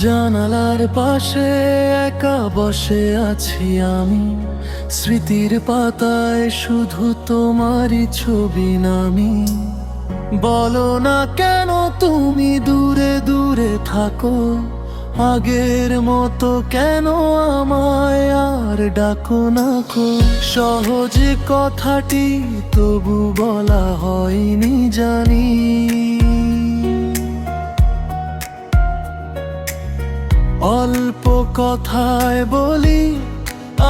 জানালার পাশে একা বসে আছি আমি, স্মৃতির পাতায় শুধু তোমারই ছবি নামি। বলো না কেন তুমি দূরে দূরে থাকো, আগের মতো কেন আমায় আর ডাকো না কো। সহজ কথাটি তবু বলা হয়নি জানি, অল্প কথায় বলি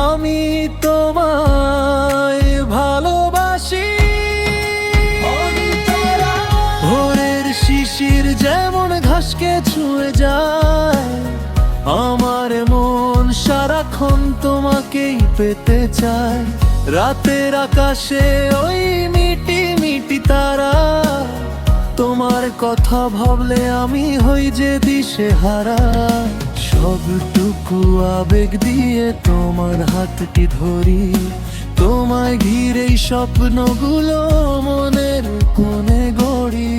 আমি তোমায় ভালোবাসি। ভোরের শিশির যেমন ঘাসকে ছুঁয়ে যায়, আমার মন সারাক্ষণ তোমাকেই পেতে চায়। রাতের আকাশে ওই মিটি মিটি তারা, তোমার কথা ভাবলে আমি হই যে দিশেহারা। সবটুকু আবেগ দিয়ে তোমার হাতটি ধরি, তোমায় ঘিরেই স্বপ্নগুলো মনের কোণে গড়ি।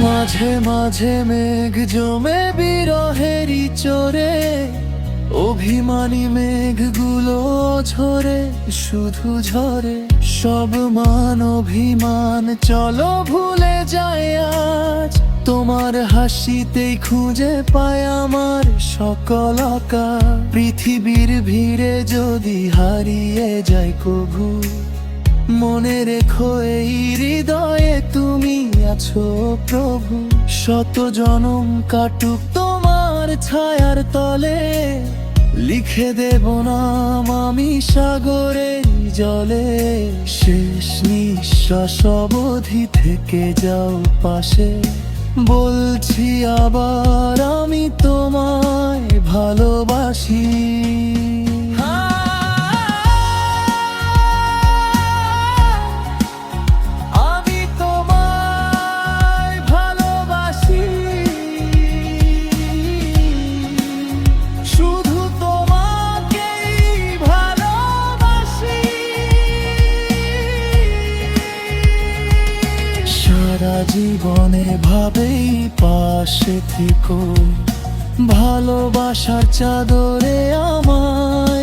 মাঝে মাঝে মেঘ জমে বিরহেরই চোরে, অভিমানী মেঘগুলো ঝরে শুধু ঝরে। সব মান অভিমান চলো ভুলে যায় আজ, তোমার হাসিতেই খুঁজে পায় আমার সকল আকার। পৃথিবীর ভিড়ে যদি হারিয়ে যায় কভু, মনে রেখো এই হৃদয়ে তুমি আছো প্রভু। শত জনম কাটুক তোমার ছায়ার তলে, লিখে দেব নাম আমি সাগরের জলে। শেষ নিঃশ্বাস অবধি থেকে যাও পাশে, বলছি আবার আমি তোমায় ভালোবাসি। সারা জীবনে ভাবেই পাশে থেকো, ভালোবাসার চাদরে আমায়